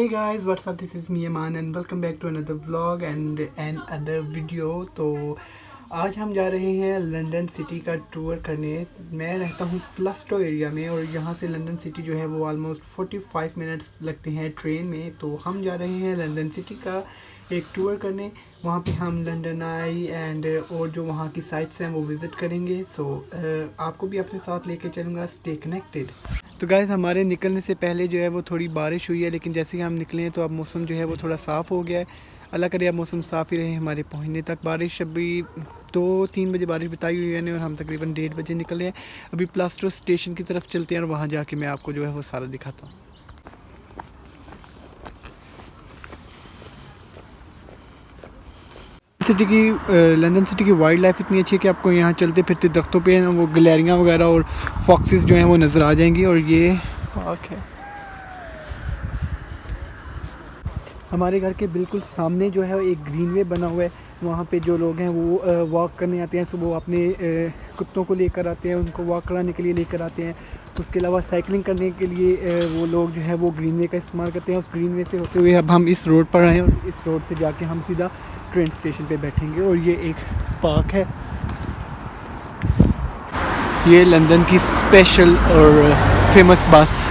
Hey guys, what's up? This is me Aman and welcome back to another vlog and another video। तो आज हम जा रहे हैं लंदन सिटी का टूर करने। मैं रहता हूँ प्लस्टो एरिया में और यहाँ से लंदन सिटी जो है वो ऑलमोस्ट 45 मिनट्स लगते हैं ट्रेन में। तो हम जा रहे हैं लंदन सिटी का एक टूर करने। वहाँ पे हम लंदन आई एंड और जो वहाँ की साइट्स हैं वो विज़िट करेंगे। आपको भी अपने साथ लेके चलूँगा। Stay connected. तो गाइस, हमारे निकलने से पहले जो है वो थोड़ी बारिश हुई है, लेकिन जैसे ही हम निकले हैं तो अब मौसम जो है वो थोड़ा साफ़ हो गया है। अल्लाह करे अब मौसम साफ़ ही रहे हमारे पहुंचने तक। बारिश अभी 2-3 बजे बारिश बताई हुई है और हम तकरीबन 1:30 बजे निकले हैं। अभी प्लास्टो स्टेशन की तरफ चलते हैं और वहाँ जाके मैं आपको जो है वो सारा दिखाता हूँ। लंदन सिटी की वाइल्ड लाइफ इतनी अच्छी है कि आपको यहाँ चलते फिरते दरख्तों पे वो गिलहरियाँ वगैरह और फॉक्सेस जो हैं वो नज़र आ जाएंगी। और ये पार्क है हमारे घर के बिल्कुल सामने जो है एक ग्रीनवे बना हुआ है। वहाँ पे जो लोग हैं वो वॉक करने आते हैं। सुबह अपने कुत्तों को लेकर आते हैं, उनको वॉक कराने के लिए लेकर आते हैं। उसके अलावा साइकिलिंग करने के लिए वो लोग जो है वो ग्रीनवे का इस्तेमाल करते हैं। उस ग्रीनवे से होते हुए अब हम इस रोड पर आए और इस रोड से जाके हम सीधा ट्रेन स्टेशन पे बैठेंगे। और ये एक पार्क है, ये लंदन की स्पेशल और फेमस बस।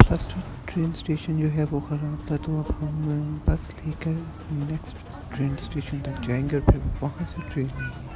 प्लस्टो ट्रेन स्टेशन जो है वो ख़राब था, तो अब हम बस लेकर नेक्स्ट ट्रेन स्टेशन तक जाएंगे और फिर वहाँ से ट्रेन लेंगे।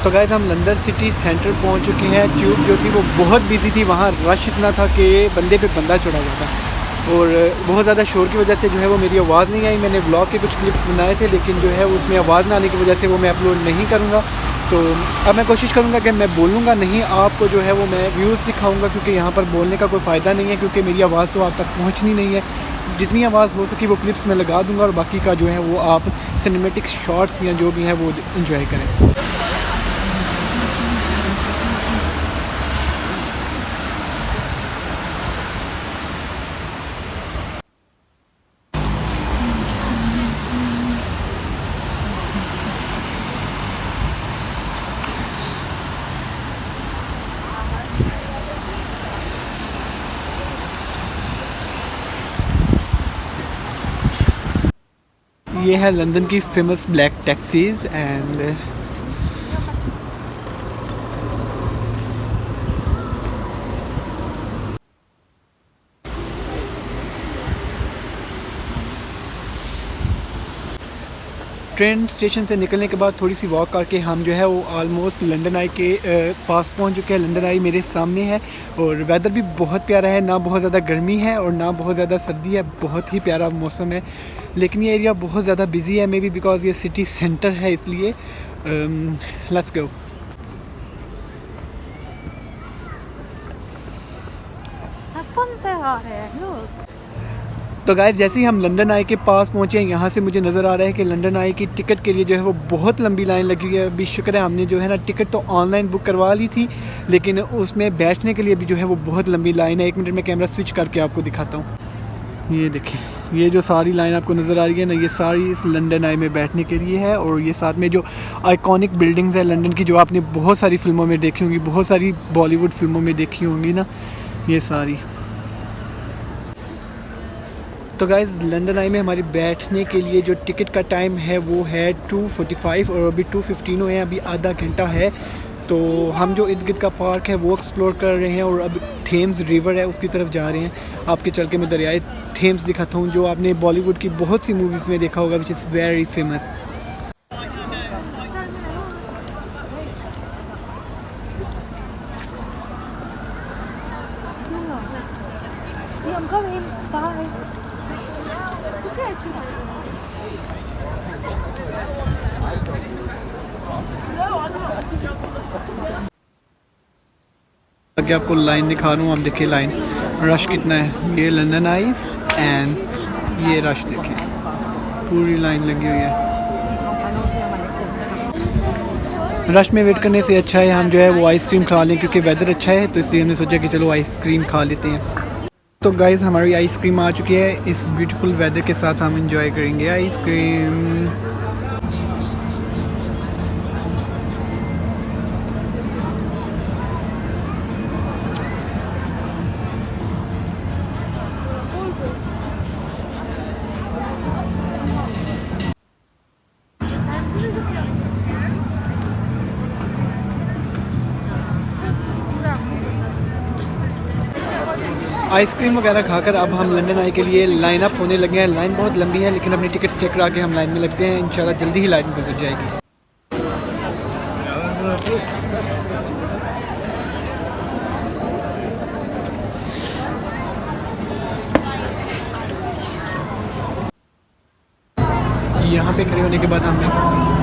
तो गाइस, हम लंदन सिटी सेंटर पहुंच चुके हैं। ट्यूब जो थी वो बहुत बिजी थी, वहाँ रश इतना था कि बंदे पे बंदा चढ़ा हुआ था और बहुत ज़्यादा शोर की वजह से जो है वो मेरी आवाज़ नहीं आई। मैंने व्लॉग के कुछ क्लिप्स बनाए थे, लेकिन जो है उसमें आवाज़ ना आने की वजह से वो मैं अपलोड नहीं करूँगा। तो अब मैं कोशिश करूँगा कि मैं बोलूँगा नहीं, आपको जो है वो मैं व्यूज़ दिखाऊँगा, क्योंकि यहाँ पर बोलने का कोई फ़ायदा नहीं है, क्योंकि मेरी आवाज़ तो आप तक पहुँचनी नहीं है। जितनी आवाज़ हो सकी वो क्लिप्स मैं लगा दूँगा और बाकी का जो है वो आप सिनेमेटिक शॉट्स या जो भी है वो इंजॉय करें। ये है लंदन की famous black taxis and train station से निकलने के बाद थोड़ी सी वॉक करके हम जो है वो ऑलमोस्ट लंदन आई के पास पहुंच चुके हैं। लंदन आई मेरे सामने है और वेदर भी बहुत प्यारा है, ना बहुत ज़्यादा गर्मी है और ना बहुत ज़्यादा सर्दी है, बहुत ही प्यारा मौसम है। लेकिन ये एरिया बहुत ज़्यादा बिजी है, मे बी बिकॉज ये सिटी सेंटर है इसलिए। Let's go. तो गाइस, जैसे ही हम लंदन आई के पास पहुँचे हैं, यहाँ से मुझे नज़र आ रहा है कि लंदन आई की टिकट के लिए जो है वो बहुत लंबी लाइन लगी हुई है। अभी शुक्र है हमने जो है ना टिकट तो ऑनलाइन बुक करवा ली थी, लेकिन उसमें बैठने के लिए भी जो है वो बहुत लंबी लाइन है। 1 मिनट में कैमरा स्विच करके आपको दिखाता हूँ। ये देखें, ये जो सारी लाइन आपको नज़र आ रही है ना, ये सारी इस लंदन आई में बैठने के लिए है। और ये साथ में जो आइकॉनिक बिल्डिंग्स है लंदन की, जो आपने बहुत सारी फिल्मों में देखी होंगी, बहुत सारी बॉलीवुड फिल्मों में देखी होंगी ना, ये सारी। तो गाइज़ लंदन आई में हमारी बैठने के लिए जो टिकट का टाइम है वो है 2:45 और अभी 2:15 हुए हैं, अभी आधा घंटा है। तो हम जो इर्द गिर्द का पार्क है वो एक्सप्लोर कर रहे हैं और अब थेम्स रिवर है उसकी तरफ जा रहे हैं। आपके चल के मैं दरियाए थेम्स दिखाता हूँ, जो आपने बॉलीवुड की बहुत सी मूवीज़ में देखा होगा, विच इज़ वेरी फेमस। आगे आपको लाइन दिखा रहा हूँ, आप देखिए लाइन रश कितना है। ये लंदन आइज एंड ये रश देखिए, पूरी लाइन लगी हुई है। रश में वेट करने से अच्छा है हम जो है वो आइसक्रीम खा लें, क्योंकि वेदर अच्छा है, तो इसलिए हमने सोचा कि चलो आइसक्रीम खा लेते हैं। तो गाइस हमारी आइसक्रीम आ चुकी है, इस ब्यूटीफुल वेदर के साथ हम इंजॉय करेंगे आइसक्रीम। आइसक्रीम वगैरह खाकर अब हम लंदन आई के लिए लाइन अप होने लगे हैं। लाइन बहुत लंबी है, लेकिन अपनी टिकट स्टे करा के हम लाइन में लगते हैं। इंशाल्लाह जल्दी ही लाइन गुजर जाएगी। यहाँ पे खड़े होने के बाद हमने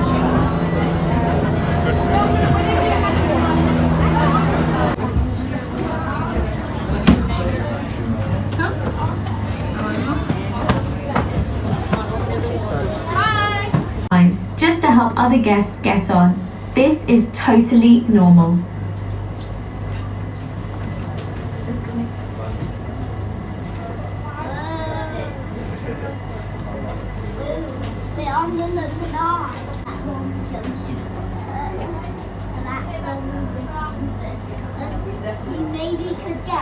just to help other guests get on. This is totally normal. You maybe could get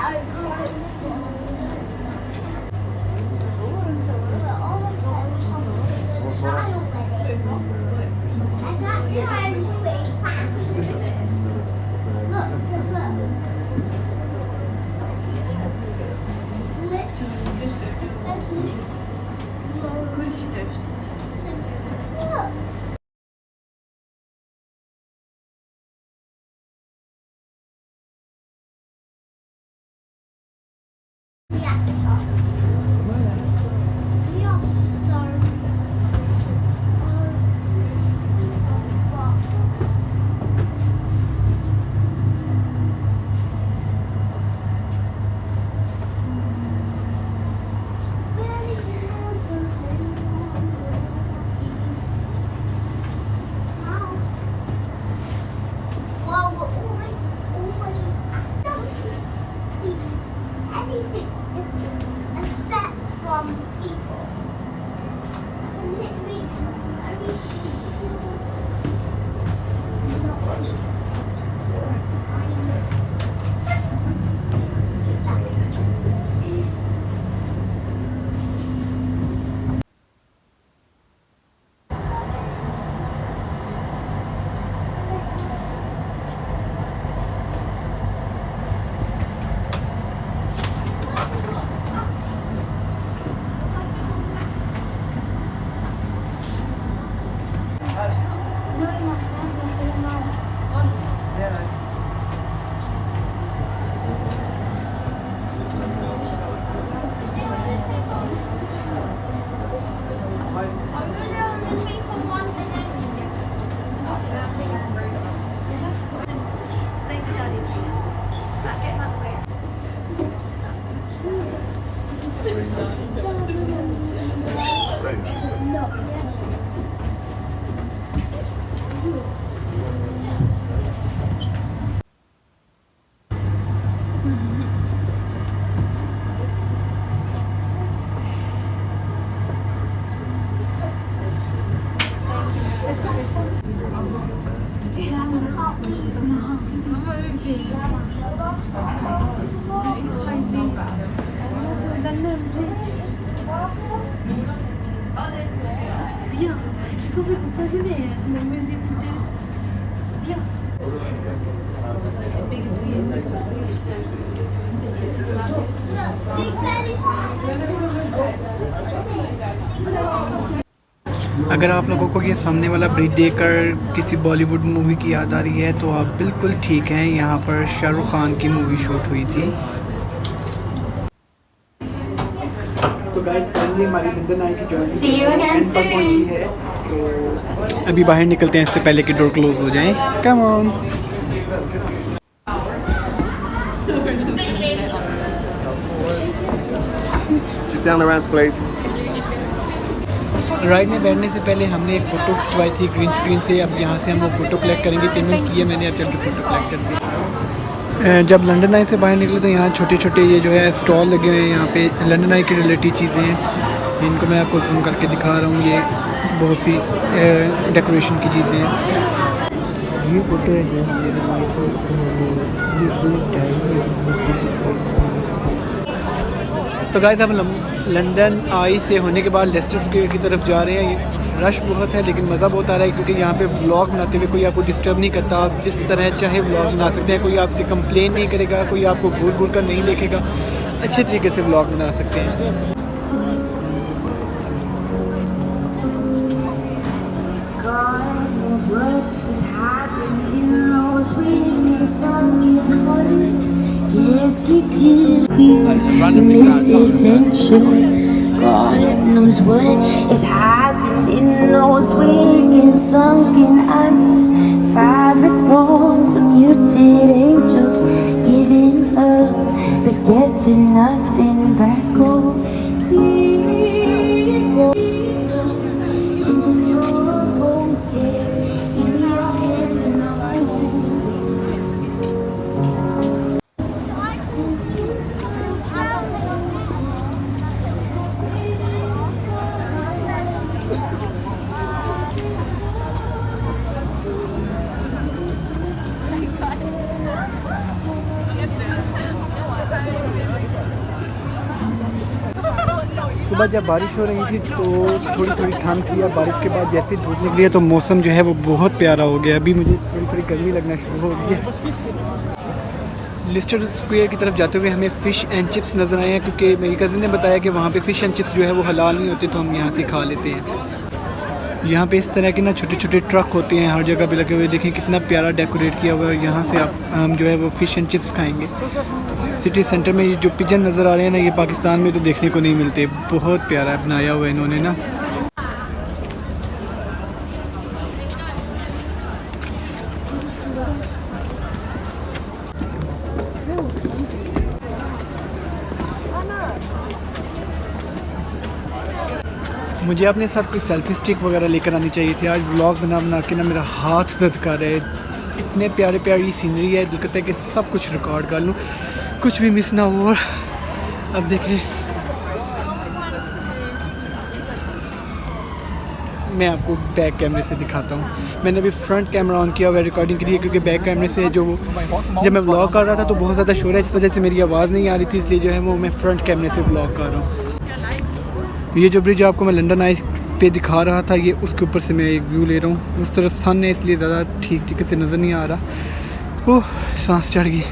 अगर आप लोगों को ये सामने वाला ब्रिज देखकर किसी बॉलीवुड मूवी की याद आ रही है तो आप बिल्कुल ठीक हैं। यहाँ पर शाहरुख खान की मूवी शूट हुई थी। तो गाइस फाइनली हमारी लंदन आई की जर्नी पर पहुंची है। तो अभी बाहर निकलते हैं इससे पहले कि डोर क्लोज हो जाएं। Come on. Just down the ramps, please. Ride में बैठने से पहले हमने एक फ़ोटो खिंचवाई थी ग्रीन स्क्रीन से। अब यहाँ से हम वो फ़ोटो कलेक्ट करेंगे। पेमेंट की है मैंने, अब चल के फ़ोटो कलेक्ट कर दी। जब लंदन आई से बाहर निकले तो यहाँ छोटे छोटे ये जो है स्टॉल लगे हुए हैं। यहाँ पे लंदन आई की रिलेटेड चीज़ें हैं, इनको मैं आपको जूम करके दिखा रहा हूँ। ये बहुत सी डेकोरेशन की चीज़ें हैं। ये फ़ोटो है जो हमने बनाई थी। तो गाइस अब लंदन आई से होने के बाद लेस्टर स्क्वायर की तरफ जा रहे हैं। रश बहुत है लेकिन मज़ा बहुत आ रहा है क्योंकि यहाँ पे व्लॉग बनाते हुए कोई आपको डिस्टर्ब नहीं करता। आप जिस तरह चाहे व्लॉग बना सकते हैं, कोई आपसे कंप्लेन नहीं करेगा, कोई आपको घूर घूर कर नहीं देखेगा। अच्छे तरीके से व्लॉग बना सकते हैं। God knows what is hiding in those weak and sunken eyes. Five thrones of muted angels giving up, but getting nothing back. Oh, and if you're homesick, in your hand and सुबह जब बारिश हो रही थी तो थोड़ी थोड़ी ठंड थी। और बारिश के बाद जैसे धूप निकली है तो मौसम जो है वो बहुत प्यारा हो गया। अभी मुझे थोड़ी थोड़ी गर्मी लगना शुरू हो गई है। लेस्टर स्क्वायर की तरफ जाते हुए हमें फ़िश एंड चिप्स नज़र आए हैं क्योंकि मेरी कज़न ने बताया कि वहाँ पे फ़िश एंड चिप्स जो है वो हलाल नहीं होते, तो हम यहाँ से खा लेते हैं। यहाँ पे इस तरह के ना छोटे छोटे ट्रक होते हैं हर जगह पे लगे हुए। देखें कितना प्यारा डेकोरेट किया हुआ है। यहाँ से हम जो है वो फ़िश एंड चिप्स खाएँगे। सिटी सेंटर में ये जो पिजन नज़र आ रहे हैं ना, ये पाकिस्तान में तो देखने को नहीं मिलते। बहुत प्यारा बनाया हुआ है इन्होंने ना। मुझे अपने साथ कोई सेल्फी स्टिक वगैरह लेकर आनी चाहिए थी। आज व्लॉग बना बना के ना मेरा हाथ दर्द कर रहा है। इतने प्यारे प्यारी सीनरी है, दिल करता है कि सब कुछ रिकॉर्ड कर लूँ, कुछ भी मिस ना हो। और अब देखें, मैं आपको बैक कैमरे से दिखाता हूँ। मैंने अभी फ्रंट कैमरा ऑन किया हुआ है रिकॉर्डिंग के लिए क्योंकि बैक कैमरे से जब मैं व्लॉग कर रहा था तो बहुत ज़्यादा शोर है, इस वजह से मेरी आवाज़ नहीं आ रही थी। इसलिए जो है वो मैं फ्रंट कैमरे से व्लॉग कर रहा हूँ। ये जो ब्रिज आपको मैं लंदन आई पे दिखा रहा था, ये उसके ऊपर से मैं एक व्यू ले रहा हूँ। उस तरफ सन है इसलिए ज़्यादा ठीक से नज़र नहीं आ रहा। ओह, सांस चढ़ गई।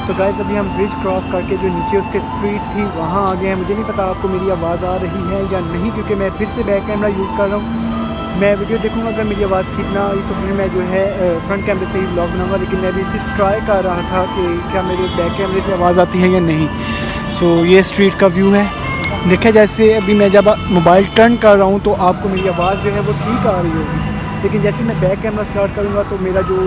तो गाइस अभी हम ब्रिज क्रॉस करके जो नीचे उसके स्ट्रीट थी वहाँ आ गए हैं। मुझे नहीं पता आपको मेरी आवाज़ आ रही है या नहीं क्योंकि मैं फिर से बैक कैमरा यूज़ कर रहा हूँ। मैं वीडियो देखूँगा, अगर मेरी आवाज़ ठीक ना आई तो फिर मैं जो है फ्रंट कैमरे से ही ब्लॉग बनाऊँगा। लेकिन मैं भी इसे ट्राई कर रहा था कि क्या मेरे बैक कैमरे से आवाज़ आती है या नहीं। सो ये स्ट्रीट का व्यू है। देखा जैसे अभी मैं जब मोबाइल टर्न कर रहा हूँ तो आपको मेरी आवाज़ जो है वो ठीक आ रही होगी, लेकिन जैसे मैं बैक कैमरा स्टार्ट करूँगा तो मेरा जो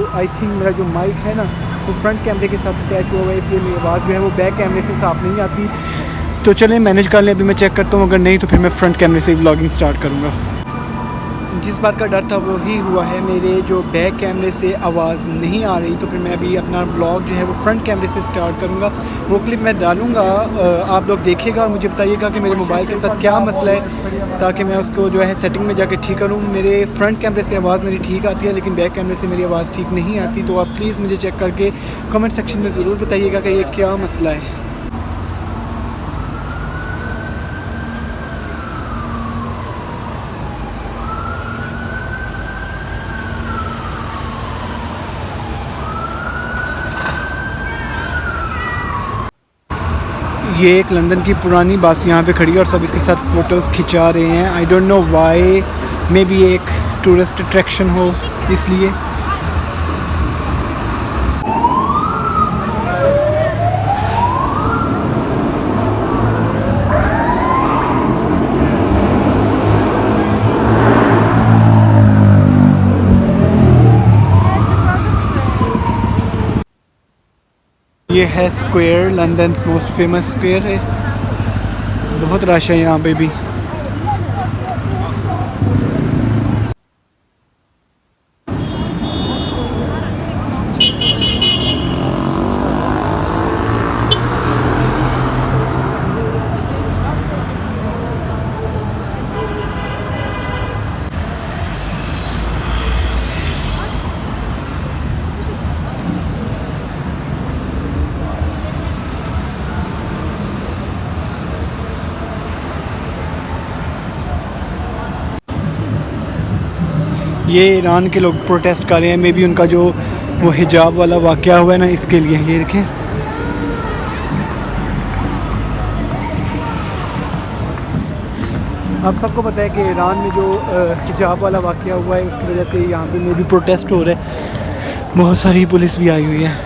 मेरा जो माइक है ना वो फ्रंट कैमरे के साथ अटैच हुआ है, इसलिए मेरी आवाज़ जो है वो बैक कैमरे से साफ़ नहीं आती। तो चलें मैनेज कर लें, अभी मैं चेक करता हूँ, अगर नहीं तो फिर मैं फ्रंट कैमरे से ही व्लॉगिंग स्टार्ट करूँगा। जिस बात का डर था वो ही हुआ है, मेरे जो बैक कैमरे से आवाज़ नहीं आ रही, तो फिर मैं अभी अपना व्लॉग जो है वो फ्रंट कैमरे से स्टार्ट करूँगा। वो क्लिप मैं डालूँगा, आप लोग देखिएगा और मुझे बताइएगा कि मेरे मोबाइल के साथ क्या मसला है, ताकि मैं उसको जो है सेटिंग में जाके ठीक करूँ। मेरे फ्रंट कैमरे से आवाज़ मेरी ठीक आती है, लेकिन बैक कैमरे से मेरी आवाज़ ठीक नहीं आती। तो आप प्लीज़ मुझे चेक करके कमेंट सेक्शन में ज़रूर बताइएगा कि ये क्या मसला है। ये एक लंदन की पुरानी बस यहाँ पे खड़ी है और सब इसके साथ फ़ोटोज़ खिंचा रहे हैं। I don't know why, may be एक टूरिस्ट अट्रैक्शन हो इसलिए। ये है square, London most famous square है। बहुत रश है यहाँ पे भी। ये ईरान के लोग प्रोटेस्ट कर रहे हैं, मे बी उनका जो वो हिजाब वाला वाक़या हुआ है ना, इसके लिए। ये देखें, आप सबको पता है कि ईरान में जो हिजाब वाला वाक़या हुआ है उसकी वजह से यहाँ पे मे भी प्रोटेस्ट हो रहा है। बहुत सारी पुलिस भी आई हुई है।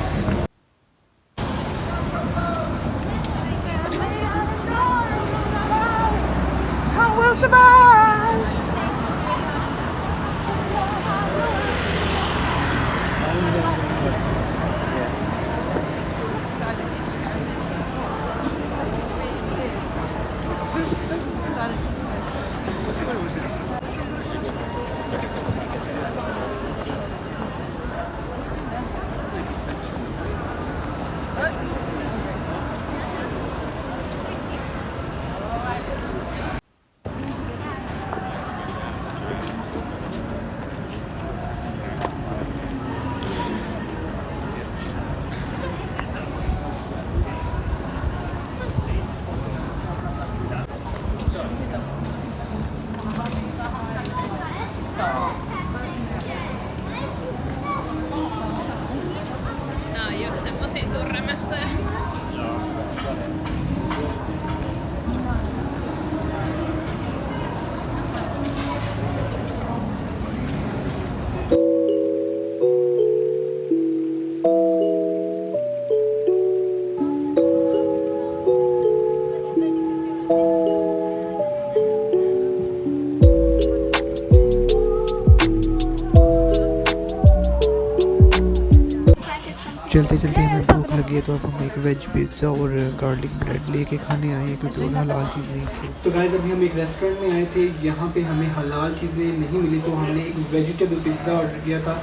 चलते चलते हमें भूख लगी है, तो अब हम एक वेज पिज़्ज़ा और गार्लिक ब्रेड लेके खाने आए हैं, क्योंकि और हलाल चीज़ नहीं थी। तो गाइस अभी हम एक रेस्टोरेंट में आए थे, यहाँ पे हमें हलाल चीज़ें नहीं मिली, तो हमने एक वेजिटेबल पिज़्ज़ा ऑर्डर किया था,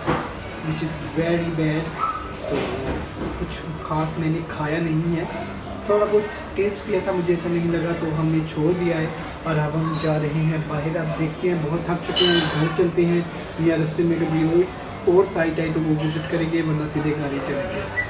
विच इज़ वेरी बैड। तो कुछ ख़ास मैंने खाया नहीं है, थोड़ा बहुत टेस्ट किया था, मुझे ऐसा नहीं लगा, तो हमने छोड़ दिया है। और अब हम जा रहे हैं बाहर। अब देखते हैं, बहुत थक चुके हैं, घर चलते हैं या रास्ते में कभी और साइट आई तो वो विज़िट करेंगे, वरना सीधे घर ही चलेंगे।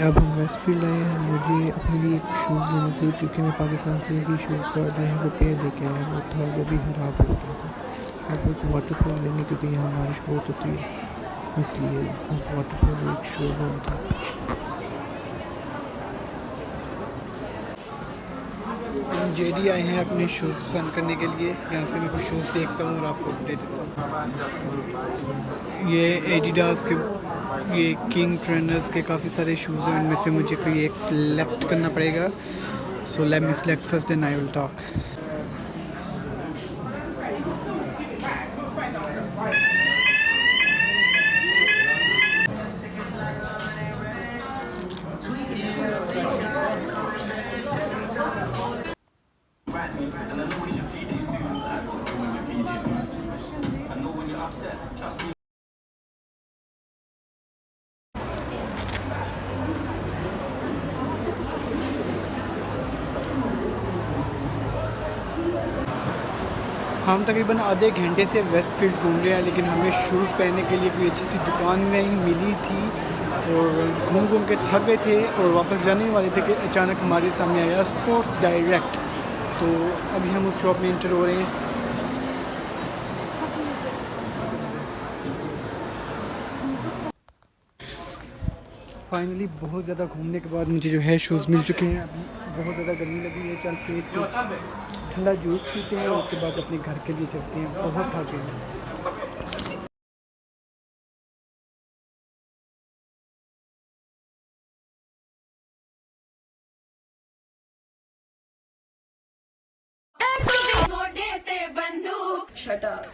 अब हम वेस्टफील्ड आए हैं। मुझे अपने लिए एक शूज़ लेने थे क्योंकि मैं पाकिस्तान से ही शूज़ का जो है वो पेयर लेके आया वो था, वो भी ख़राब हो गया था। अब एक वाटरप्रूफ लेंगे क्योंकि यहाँ बारिश बहुत होती है, इसलिए अब वाटरप्रूफ एक शूज़ होता है। हम जेडी आए हैं अपने शूज़ पसंद करने के लिए। यहाँ से मैं कुछ शूज़ देखता हूँ और आपको अपडेट देता हूँ। ये एडिडास के ये किंग ट्रेनर्स के काफ़ी सारे शूज़ हैं, इनमें से मुझे कोई एक सिलेक्ट करना पड़ेगा। So let me select first and I will talk. हम तकरीबन आधे घंटे से वेस्टफील्ड घूम रहे हैं, लेकिन हमें शूज़ पहनने के लिए कोई अच्छी सी दुकान नहीं मिली थी और घूम घूम के थक गए थे और वापस जाने वाले थे कि अचानक हमारे सामने आया स्पोर्ट्स डायरेक्ट। तो अभी हम उस शॉप में इंटर हो रहे हैं। फाइनली बहुत ज़्यादा घूमने के बाद मुझे जो है शूज़ मिल चुके हैं। अभी बहुत ज़्यादा गर्मी लगी है, चल के ठंडा जूस पीते हैं और उसके बाद अपने घर के लिए चलते हैं। बहुत थके हैं। Shut up.